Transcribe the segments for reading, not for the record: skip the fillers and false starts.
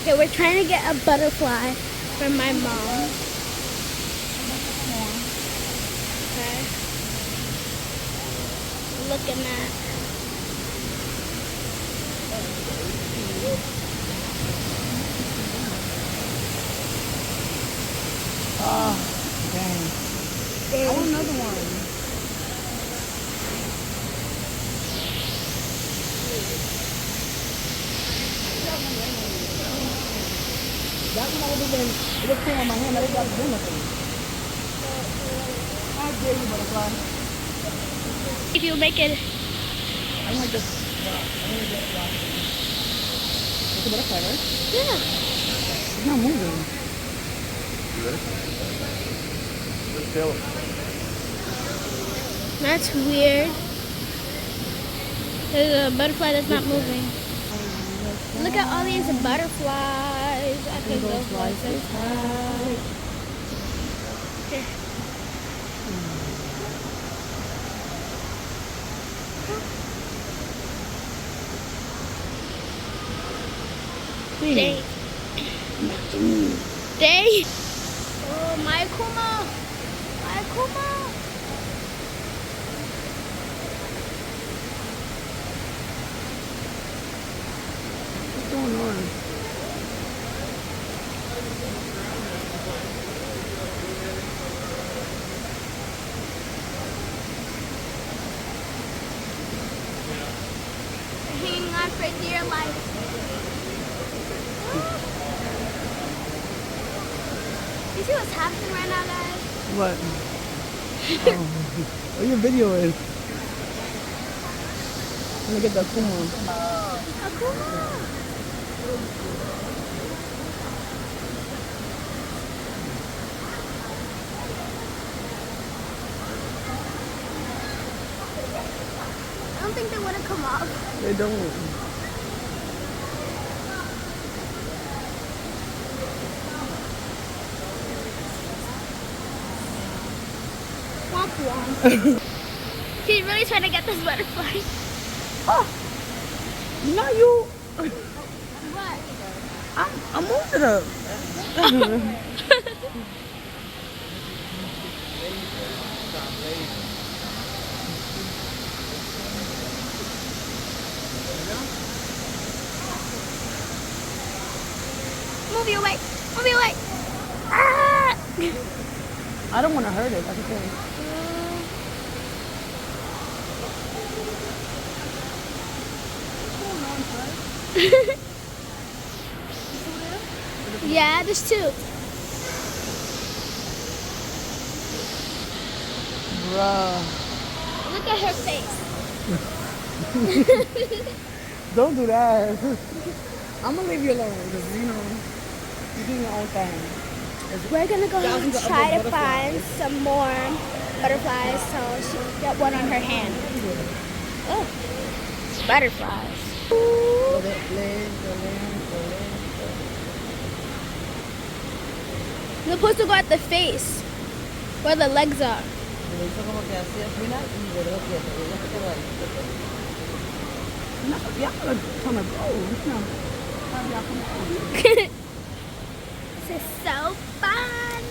Okay, we're trying to get a butterfly from my mom. Okay. Looking at. Oh, dang. I want another one. That one would have been, it was clean on my hand, I didn't got to do nothing. I dare you, butterfly. If you make it. I want this. It's a butterfly, right? Yeah. It's not moving. You ready? Let's kill him. That's weird. There's a butterfly that's not moving. Look at all these butterflies. I can go slice and Here. Day. Day. Oh, my Akuma. My Akuma. What's going on? Hanging on for dear life. You see what's happening right now, guys? What? Oh, what your video is? I'm gonna get the Akuma. Akuma. I don't think they want to come off. They don't. Womp womp. She's really trying to get this butterfly. Oh, not you. What? I moved it up. Move your way. Move your way. Ah! I don't want to hurt it. That's the thing. Yeah, there's two. Bruh. Look at her face. Don't do that. I'm gonna leave you alone because you know you do your own thing. We're gonna go Thousands of try to other find butterflies. some more butterflies so she can get one on her hand. Oh, butterflies. You're supposed to go at the face, where the legs are. Y'all gonna come and blow. This is so fun.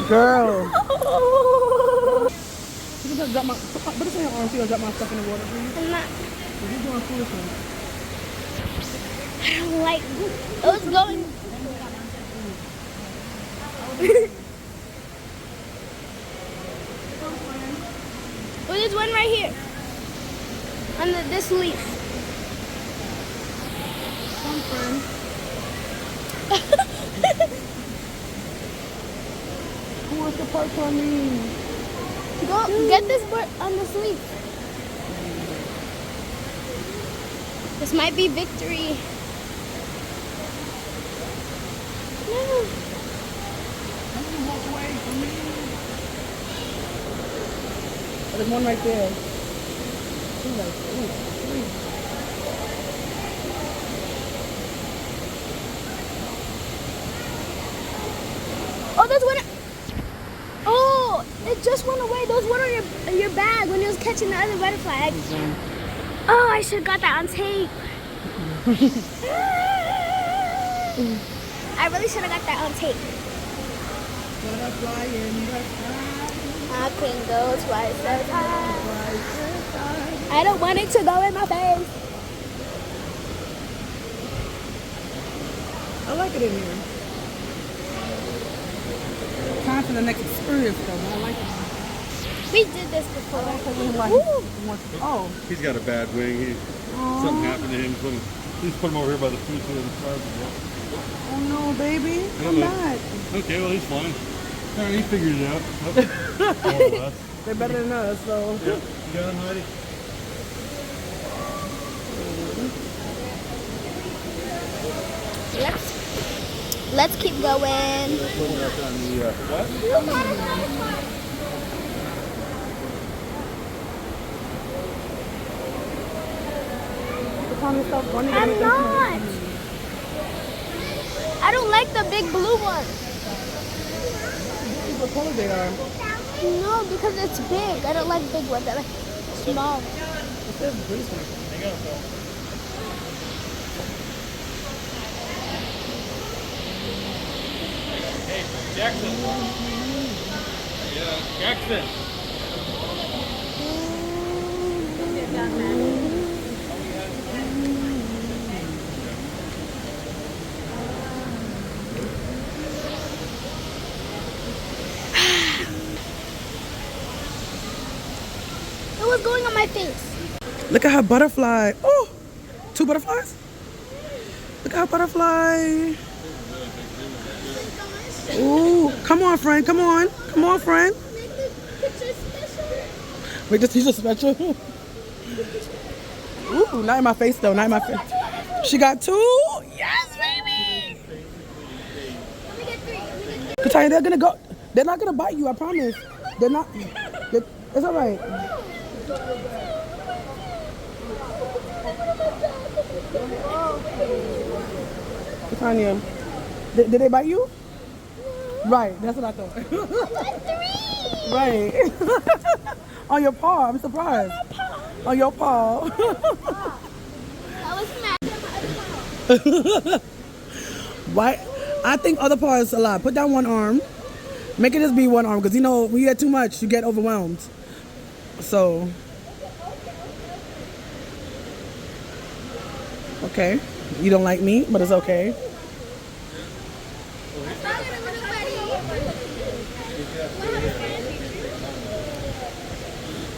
Girl. You can just drop my, put this in your arm so you'll drop my stuff in the water, please. I'm not. You're doing foolishness. I don't like. It was going. Oh, there's one right here. On this leaf. Come, friend. Who wants to park on me? Go get this bird on this leaf. This might be victory. No. Walk away from me. Oh, there's one right there. Oh, there's one. Oh, it just went away. Those were in your bag when you was catching the other butterfly. Oh, I should have got that on tape. I really should have got that on tape. Butterfly in the sky. I can go twice as high. I don't want it to go in my face. I like it in here. Time for the next experience though. I like it. We did this before. Oh. He's got a bad wing. Something happened to him. Please put him over here by the food so the stars. Oh no, baby. Come back. Okay, well he's fine. All right, he figured it out. They're better than us, so. Yeah. You got him, Heidi? Let's keep going. What? I'm not. I don't like the big blue one. What color they are? No, because it's big. I don't like big ones. I like small. It says Brisbane. Hey, Jackson. Yeah, Jackson. It was going on my face. Look at her butterfly. Oh, 2 butterflies? Look at her butterfly. Ooh, come on, friend. Come on. Come on, friend. Make the picture special. Make the teacher special. Ooh, not in my face, though. Not in my face. She got 2? Yes, baby. Let me get 3. Kataya, they're gonna go. They're not gonna bite you, I promise. They're not. It's all right. Katanya, did they bite you? Right, that's what I thought. Right. On your paw, I'm surprised. On your paw. That was mad. Why? I think other paw is a lot. Put down one arm. Make it just be one arm, because you know, when you get too much, you get overwhelmed. So. Okay. You don't like me, but it's okay.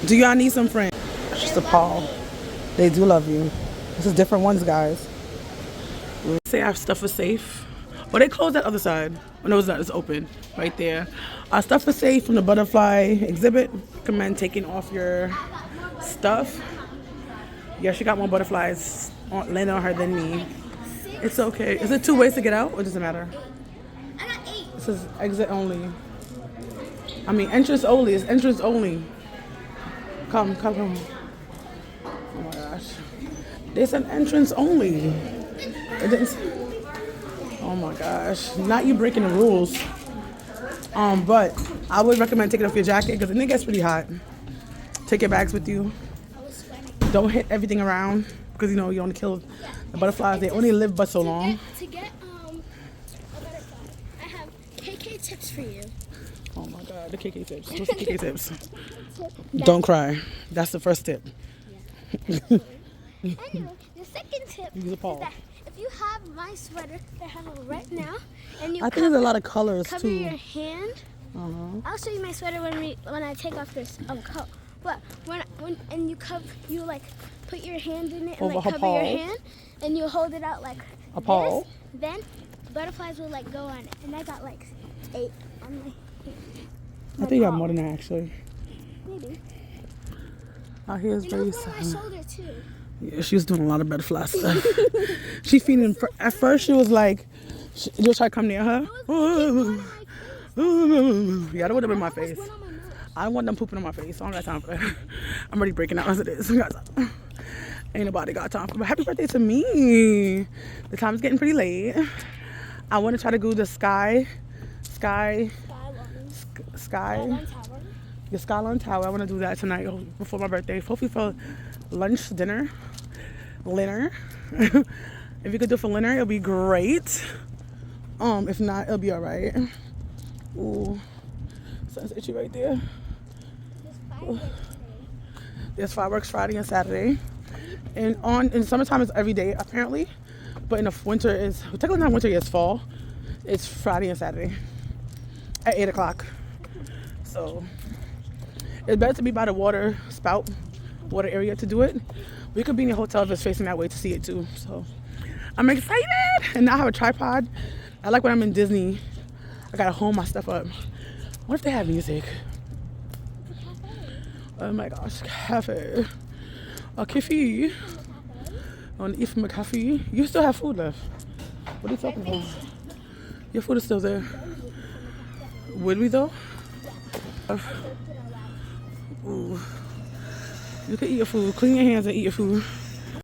Do y'all need some friends? It's just a paw. They do love you. This is different ones, guys. Say our stuff is safe. Well, they closed that other side. Oh, no, it's not. It's open right there. Our stuff is safe from the butterfly exhibit. Recommend taking off your stuff. Yeah, she got more butterflies landing on her than me. It's okay. Is it 2 ways to get out, or does it matter? I got 8. This is exit only. I mean, entrance only. It's entrance only. Come. Oh my gosh. There's an entrance only. It didn't. Oh my gosh. Not you breaking the rules. But I would recommend taking off your jacket because it gets pretty hot. Take your bags with you. Don't hit everything around because you know you want to kill the butterflies. They only live but so long. To get a butterfly, I have KK tips for you. Oh my God, the KK tips. What's the KK tips? Don't cry. That's the first tip. Anyway, the second tip Use a is paw. that if you have my sweater that I have on right now, and you I think there's a lot of colors cover too. your hand. I'll show you my sweater when I take off this coat. But when you like put your hand in it and Over like her cover paw. your hand, and you hold it out like A paw. this, then butterflies will like go on it. And I got like 8 on my hand. I think you got more than that actually. Maybe. Out here is You know, very it's on my sad. shoulder too. Yeah, she was doing a lot of butterfly stuff. She feeding. At first, she was like, you'll try to come near her. Yeah, that would have been my face. Went on my nose. I don't want them pooping on my face. I don't got time for that. I'm already breaking out as it is. Ain't nobody got time for it. But happy birthday to me. The time's getting pretty late. I want to try to go to Skyline Tower. I want to do that tonight before my birthday. Hopefully for lunch, dinner. Dinner. If you could do it for dinner, it'll be great. If not, it'll be all right. Ooh, sun's itchy right there. There's fireworks Friday and Saturday, and in summertime it's every day apparently, but in the winter is technically not winter yet, it's fall. It's Friday and Saturday at 8 o'clock. So it's better to be by the water area to do it. We could be in a hotel if it's facing that way to see it too. So I'm excited, and now I have a tripod. I like when I'm in Disney, I gotta hold my stuff up. What if they have music? Oh my gosh, cafe. A cafe. I want to eat from a cafe. You still have food left. What are you talking about? Your food is still there. Would we though? Ooh. You can eat your food. Clean your hands and eat your food.